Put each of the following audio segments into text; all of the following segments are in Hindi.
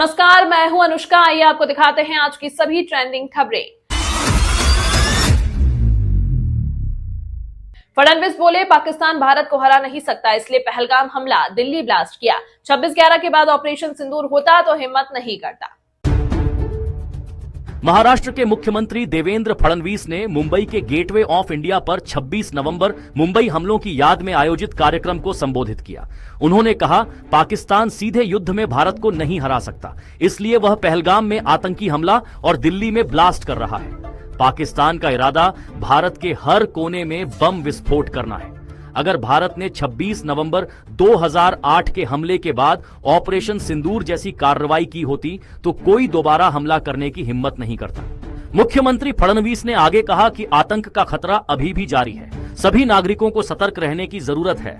नमस्कार, मैं हूं अनुष्का। आइए आपको दिखाते हैं आज की सभी ट्रेंडिंग खबरें। फडणवीस बोले, पाकिस्तान भारत को हरा नहीं सकता, इसलिए पहलगाम हमला, दिल्ली ब्लास्ट किया। 26/11 के बाद ऑपरेशन सिंदूर होता तो हिम्मत नहीं करता। महाराष्ट्र के मुख्यमंत्री देवेंद्र फडणवीस ने मुंबई के गेटवे ऑफ इंडिया पर 26 नवंबर मुंबई हमलों की याद में आयोजित कार्यक्रम को संबोधित किया। उन्होंने कहा, पाकिस्तान सीधे युद्ध में भारत को नहीं हरा सकता, इसलिए वह पहलगाम में आतंकी हमला और दिल्ली में ब्लास्ट कर रहा है। पाकिस्तान का इरादा भारत के हर कोने में बम विस्फोट करना है। अगर भारत ने 26 नवंबर 2008 के हमले के बाद ऑपरेशन सिंदूर जैसी कार्रवाई की होती तो कोई दोबारा हमला करने की हिम्मत नहीं करता। मुख्यमंत्री फडणवीस ने आगे कहा कि आतंक का खतरा अभी भी जारी है, सभी नागरिकों को सतर्क रहने की जरूरत है।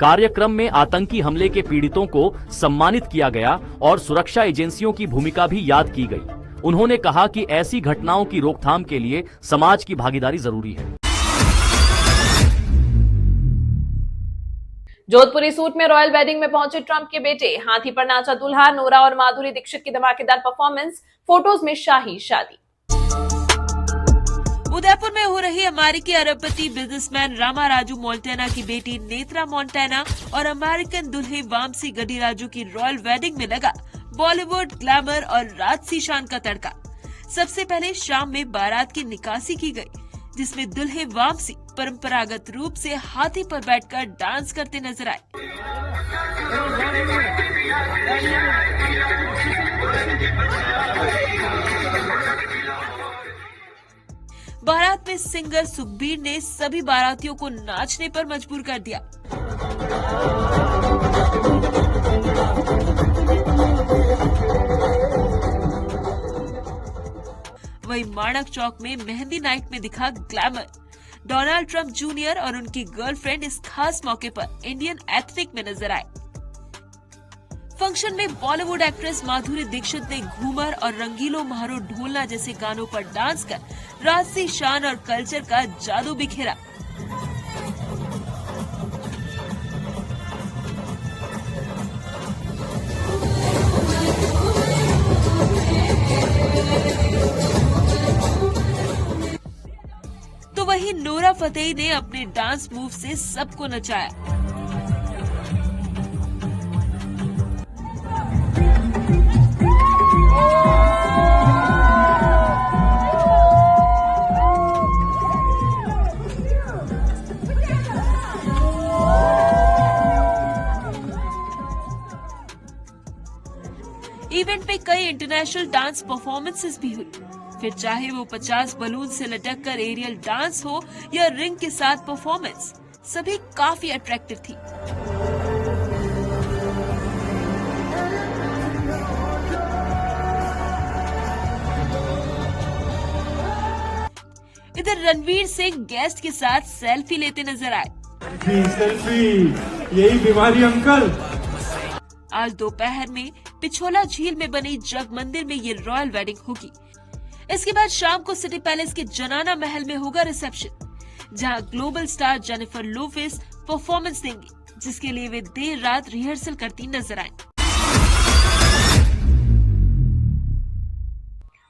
कार्यक्रम में आतंकी हमले के पीड़ितों को सम्मानित किया गया और सुरक्षा एजेंसियों की भूमिका भी याद की गई। उन्होंने कहा कि ऐसी घटनाओं की रोकथाम के लिए समाज की भागीदारी जरूरी है। जोधपुरी सूट में रॉयल वेडिंग में पहुंचे ट्रंप के बेटे, हाथी पर नाचा दूल्हा। नोरा और माधुरी दीक्षित की धमाकेदार परफॉर्मेंस, फोटोज में शाही शादी। उदयपुर में हो रही अमेरिकी अरबपति बिजनेसमैन रामा राजू मोंटेना की बेटी नेत्रा मोंटेना और अमेरिकन दुल्हे वामसी गडीराजू की रॉयल वेडिंग में लगा बॉलीवुड ग्लैमर और राजसी शान का तड़का। सबसे पहले शाम में बारात की निकासी की गई, जिसमें दुल्हे वामसी परंपरागत रूप से हाथी पर बैठकर डांस करते नजर आए। बारात में सिंगर सुखबीर ने सभी बारातियों को नाचने पर मजबूर कर दिया। वहीं माणक चौक में मेहंदी नाइट में दिखा ग्लैमर। डोनाल्ड ट्रंप जूनियर और उनकी गर्लफ्रेंड इस खास मौके पर इंडियन एथनिक में नजर आए। फंक्शन में बॉलीवुड एक्ट्रेस माधुरी दीक्षित ने घूमर और रंगीलो म्हारो ढोलना जैसे गानों पर डांस कर राजसी शान और कल्चर का जादू बिखेरा। तो वहीं नोरा फतेही ने अपने डांस मूव से सबको नचाया। इवेंट में कई इंटरनेशनल डांस परफॉर्मेंसेस भी हुई, फिर चाहे वो 50 बलून से लटक कर एरियल डांस हो या रिंग के साथ परफॉर्मेंस, सभी काफी अट्रैक्टिव थी। इधर रणवीर सिंह गेस्ट के साथ सेल्फी लेते नजर आए। सेल्फी, यही बीमारी अंकल। आज दोपहर में पिछोला झील में बनी जग मंदिर में ये रॉयल वेडिंग होगी। इसके बाद शाम को सिटी पैलेस के जनाना महल में होगा रिसेप्शन, जहां global star Jennifer Lopez performance देंगी, जिसके लिए वे देर रात रिहर्सल करती नजर आए।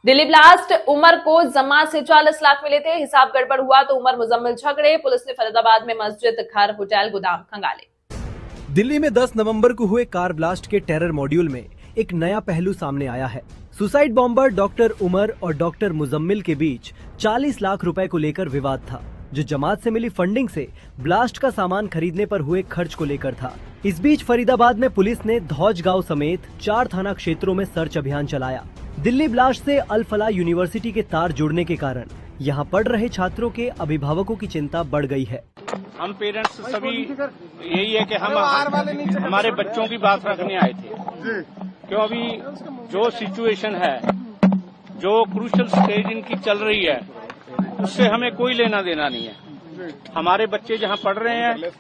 दिल्ली ब्लास्ट, उमर को जमा से 40 लाख मिले थे, हिसाब गड़बड़ हुआ तो उमर मुजम्मिल झगड़े। पुलिस ने फरीदाबाद में मस्जिद, घर, होटल, गोदाम खंगाले। दिल्ली में 10 नवंबर को हुए कार ब्लास्ट के टेरर मॉड्यूल में एक नया पहलू सामने आया है। सुसाइड बॉम्बर डॉक्टर उमर और डॉक्टर मुजम्मिल के बीच 40 लाख रुपए को लेकर विवाद था, जो जमात से मिली फंडिंग से ब्लास्ट का सामान खरीदने पर हुए खर्च को लेकर था। इस बीच फरीदाबाद में पुलिस ने धौज गांव समेत 4 थाना क्षेत्रों में सर्च अभियान चलाया। दिल्ली ब्लास्ट से अल फलाह यूनिवर्सिटी के तार जुड़ने के कारण यहाँ पढ़ रहे छात्रों के अभिभावकों की चिंता बढ़ गई है। हम पेरेंट्स सभी यही है कि हम हमारे बच्चों की बात रखने आए थे, क्यों अभी जो सिचुएशन है, जो क्रूशल स्टेज इनकी चल रही है, उससे हमें कोई लेना देना नहीं है। हमारे बच्चे जहां पढ़ रहे हैं,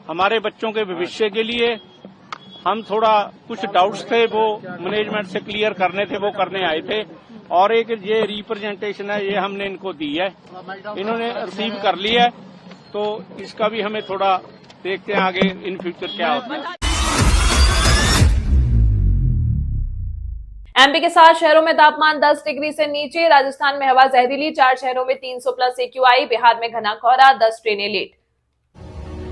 हमारे बच्चों के भविष्य के लिए हम थोड़ा कुछ डाउट्स थे, वो मैनेजमेंट से क्लियर करने थे, वो करने आए थे। और एक ये रिप्रेजेंटेशन है, ये हमने इनको दी है, इन्होंने रिसीव कर ली है, तो इसका भी हमें थोड़ा देखते हैं आगे इन फ्यूचर क्या होता है। एमपी के 7 शहरों में तापमान 10 डिग्री से नीचे, राजस्थान में हवा जहरीली, 4 शहरों में 300+ AQI, बिहार में घना कोहरा, 10 ट्रेनें लेट।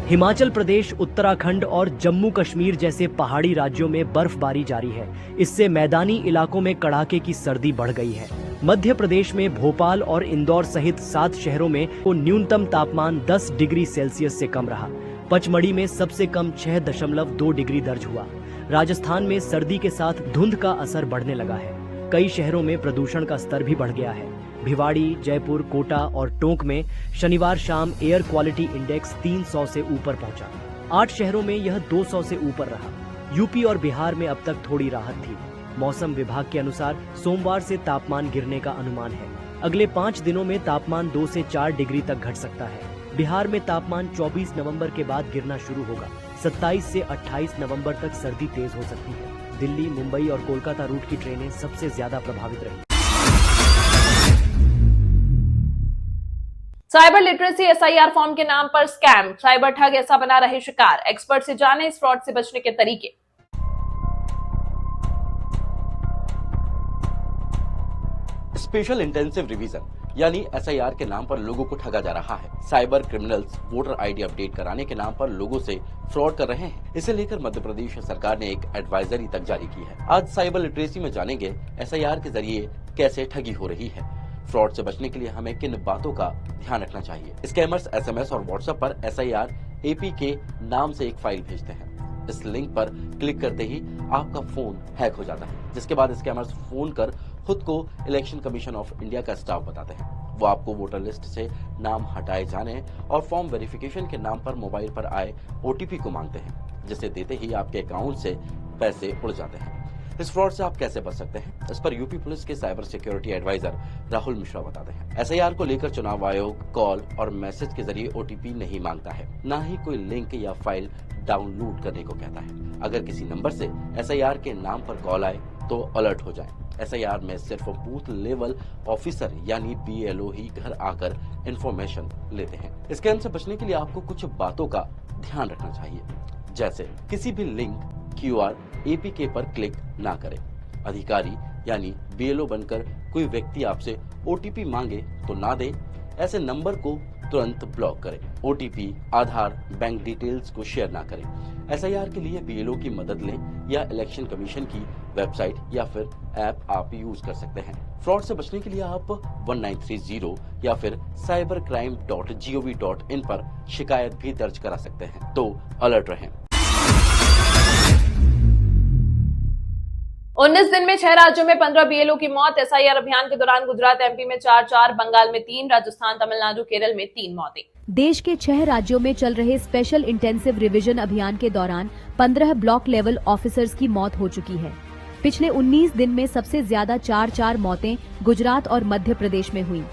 हिमाचल प्रदेश, उत्तराखंड और जम्मू कश्मीर जैसे पहाड़ी राज्यों में बर्फबारी जारी है। इससे मैदानी इलाकों में कड़ाके की सर्दी बढ़ गई है। मध्य प्रदेश में भोपाल और इंदौर सहित 7 शहरों में न्यूनतम तापमान 10 डिग्री सेल्सियस से कम रहा। पचमढ़ी में सबसे कम 6.2 डिग्री दर्ज हुआ। राजस्थान में सर्दी के साथ धुंध का असर बढ़ने लगा है। कई शहरों में प्रदूषण का स्तर भी बढ़ गया है। भिवाड़ी, जयपुर, कोटा और टोंक में शनिवार शाम एयर क्वालिटी इंडेक्स 300 से ऊपर पहुंचा। 8 शहरों में यह 200 से ऊपर रहा। यूपी और बिहार में अब तक थोड़ी राहत थी। मौसम विभाग के अनुसार सोमवार से तापमान गिरने का अनुमान है। अगले 5 दिनों में तापमान 2 से 4 डिग्री तक घट सकता है। बिहार में तापमान 24 नवंबर के बाद गिरना शुरू होगा। 27 से 28 नवंबर तक सर्दी तेज हो सकती है। दिल्ली, मुंबई और कोलकाता रूट की ट्रेनें सबसे ज्यादा प्रभावित रही। साइबर लिटरेसी SIR फॉर्म के नाम पर स्कैम, साइबर ठग ऐसा बना रहे शिकार। एक्सपर्ट से जाने इस फ्रॉड से बचने के तरीके। स्पेशल इंटेंसिव रिवीजन यानी SIR के नाम पर लोगों को ठगा जा रहा है। Cyber criminals voter ID update कराने के नाम पर लोगों से फ्रॉड कर रहे हैं। इसे लेकर मध्य प्रदेश सरकार ने एक एडवाइजरी तक जारी की है। आज साइबर लिटरेसी में जानेंगे SIR के जरिए कैसे ठगी हो रही है। फ्रॉड से बचने के लिए हमें किन बातों का ध्यान रखना चाहिए। स्कैमर्स SMS और WhatsApp पर SIR AP के नाम से एक फाइल भेजते हैं। इस लिंक पर क्लिक करते ही आपका फोन हैक हो जाता है, जिसके बाद स्कैमर्स फोन कर खुद को इलेक्शन कमीशन ऑफ इंडिया का स्टाफ बताते हैं। वो आपको वोटर लिस्ट से नाम हटाए जाने और फॉर्म वेरिफिकेशन के नाम पर मोबाइल पर आए OTP को मांगते हैं, जिसे देते ही आपके अकाउंट से पैसे उड़ जाते हैं। इस फ्रॉड से आप कैसे बच सकते हैं, इस पर यूपी पुलिस के cyber security advisor Rahul Mishra बताते हैं। SIR को लेकर चुनाव आयोग कॉल और मैसेज के जरिए OTP नहीं मांगता है, न ही कोई लिंक या फाइल डाउनलोड करने को कहता है। अगर किसी नंबर से SIR के नाम पर कॉल आए तो अलर्ट हो जाएं। SIR में सिर्फ बूथ लेवल ऑफिसर यानी BLO ही घर आकर इंफॉर्मेशन लेते हैं। स्कैम से बचने के लिए आपको कुछ बातों का ध्यान रखना चाहिए, जैसे किसी भी लिंक QR APK पर क्लिक ना करें। अधिकारी यानी BLO बनकर कोई व्यक्ति आपसे OTP मांगे तो ना दे। ऐसे नंबर को तुरंत ब्लॉक करें। OTP, आधार, बैंक डिटेल्स को शेयर ना करें। SIR के लिए BLO की मदद लें या इलेक्शन कमीशन की वेबसाइट या फिर ऐप आप यूज कर सकते हैं। फ्रॉड से बचने के लिए आप 1930 या फिर cybercrime.gov.in पर शिकायत भी दर्ज करा सकते हैं। तो अलर्ट रहें। 19 दिन में 6 राज्यों में 15 BLO की मौत। SIR अभियान के दौरान गुजरात, MP में 4, बंगाल में 3, राजस्थान, तमिलनाडु, केरल में 3 मौतें। देश के 6 राज्यों में चल रहे स्पेशल इंटेंसिव रिवीजन अभियान के दौरान 15 ब्लॉक लेवल ऑफिसर्स की मौत हो चुकी है। पिछले 19 दिन में सबसे ज्यादा 4 मौतें गुजरात और मध्य प्रदेश में हुई।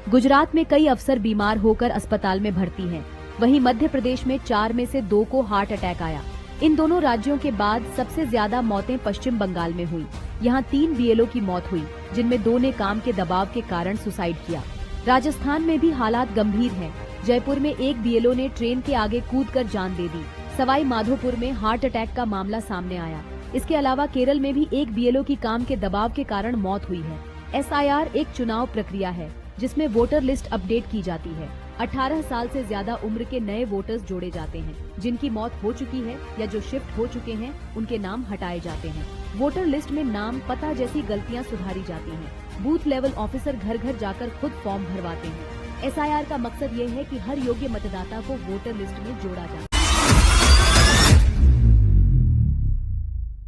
गुजरात में कई अफसर बीमार होकर अस्पताल में भर्ती हैं। वहीं मध्य प्रदेश में 4 में से 2 को हार्ट अटैक आया। इन दोनों राज्यों के बाद सबसे ज्यादा मौतें पश्चिम बंगाल में हुई। यहाँ 3 BLO की मौत हुई, जिनमें 2 ने काम के दबाव के कारण सुसाइड किया। राजस्थान में भी हालात गंभीर हैं। जयपुर में एक BLO ने ट्रेन के आगे कूदकर जान दे दी। सवाई माधोपुर में हार्ट अटैक का मामला सामने आया। इसके अलावा केरल में भी एक BLO की काम के दबाव के कारण मौत हुई है। SIR एक चुनाव प्रक्रिया है जिसमें वोटर लिस्ट अपडेट की जाती है। 18 साल से ज्यादा उम्र के नए वोटर्स जोड़े जाते हैं। जिनकी मौत हो चुकी है या जो शिफ्ट हो चुके हैं, उनके नाम हटाए जाते हैं। वोटर लिस्ट में नाम, पता जैसी गलतियां सुधारी जाती हैं। बूथ लेवल ऑफिसर घर घर जाकर खुद फॉर्म भरवाते हैं। SIR का मकसद ये है कि हर योग्य मतदाता को वोटर लिस्ट में जोड़ा जाए।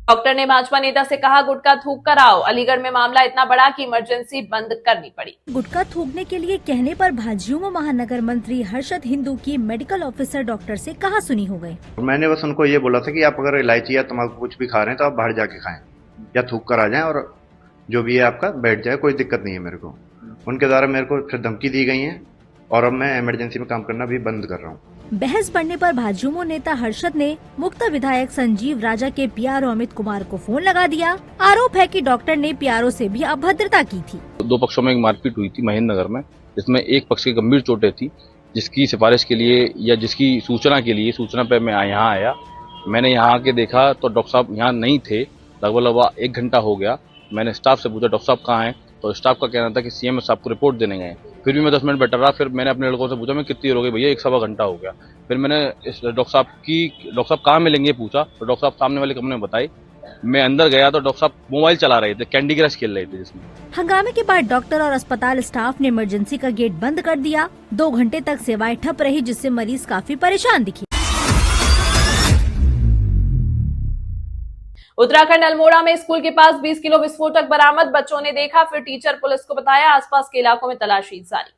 डॉक्टर ने भाजपा नेता से कहा, गुटखा थूक कर आओ। अलीगढ़ में मामला इतना बड़ा कि इमरजेंसी बंद करनी पड़ी। गुटखा थूकने के लिए कहने पर भाजयुमो महानगर मंत्री हर्षद हिंदू की मेडिकल ऑफिसर डॉक्टर से कहा सुनी हो गई। मैंने बस उनको ये बोला था कि आप अगर इलायची या तम्बाकू कुछ भी खा रहे हैं तो आप बाहर जाके खाएं या थूक कर आ जाएं और जो भी है आपका बैठ जाए, कोई दिक्कत नहीं है मेरे को। उनके द्वारा मेरे को फिर धमकी दी गई है और अब मैं इमरजेंसी में काम करना भी बंद कर रहा हूँ। बहस बढ़ने पर भाजयुमो नेता हर्षद ने मुक्ता विधायक संजीव राजा के PRO अमित कुमार को फोन लगा दिया। आरोप है कि डॉक्टर ने PRO से भी अभद्रता की थी। 2 पक्षों में एक मारपीट हुई थी महेंद्र नगर में, जिसमें एक पक्ष की गंभीर चोटें थी, जिसकी सिफारिश के लिए या जिसकी सूचना पे मैं यहाँ आया। मैंने यहाँ आके देखा तो डॉक्टर साहब यहाँ नहीं थे। लगभग 1 घंटा हो गया मैंने स्टाफ से पूछा डॉक्टर साहब कहाँ हैं, तो स्टाफ का कहना था कि सीएम साहब को रिपोर्ट देने गए। फिर भी मैं 10 मिनट बैठा रहा। फिर मैंने अपने लड़कों से पूछा मैं कितनी देर हो गई भैया, 1-1.25 घंटा हो गया। फिर मैंने डॉक्टर साहब कहाँ मिलेंगे पूछा, तो डॉक्टर साहब सामने वाले कमरे में बताई। मैं अंदर गया तो डॉक्टर साहब मोबाइल चला रहे थे, कैंडी क्रश खेल रहे थे जिसमें। हंगामे के बाद डॉक्टर और अस्पताल स्टाफ ने इमरजेंसी का गेट बंद कर दिया। 2 घंटे तक सेवाएं ठप रही, जिससे मरीज काफी परेशान दिखे। उत्तराखंड अल्मोड़ा में स्कूल के पास 20 किलो विस्फोटक बरामद। बच्चों ने देखा, फिर टीचर पुलिस को बताया। आसपास के इलाकों में तलाशी जारी।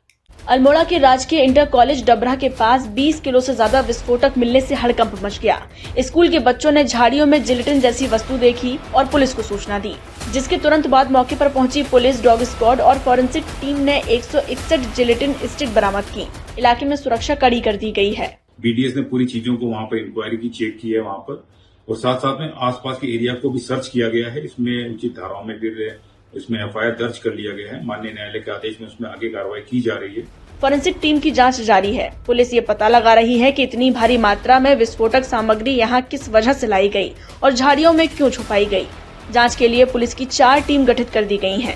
अल्मोड़ा के राजकीय इंटर कॉलेज डबरा के पास 20 किलो से ज्यादा विस्फोटक मिलने से हड़कंप मच गया। स्कूल के बच्चों ने झाड़ियों में जिलेटिन जैसी वस्तु देखी और पुलिस को सूचना दी, जिसके तुरंत बाद मौके पर पहुंची पुलिस, डॉग स्क्वाड और फॉरेंसिक टीम ने 161 जिलेटिन स्टिक बरामद की। इलाके में सुरक्षा कड़ी कर दी गई है। बीडीएस ने पूरी चीजों को वहाँ पर इंक्वायरी की, चेक की है वहाँ पर, और साथ साथ में आसपास के एरिया को भी सर्च किया गया है। इसमें उचित धाराओं में फिर इसमें एफआईआर दर्ज कर लिया गया है। माननीय न्यायालय के आदेश में उसमें आगे कार्रवाई की जा रही है। फॉरेंसिक टीम की जांच जारी है। पुलिस ये पता लगा रही है कि इतनी भारी मात्रा में विस्फोटक सामग्री यहां किस वजह से लाई गई और झाड़ियों में क्यों छुपाई गई। जांच के लिए पुलिस की 4 टीम गठित कर दी गई हैं।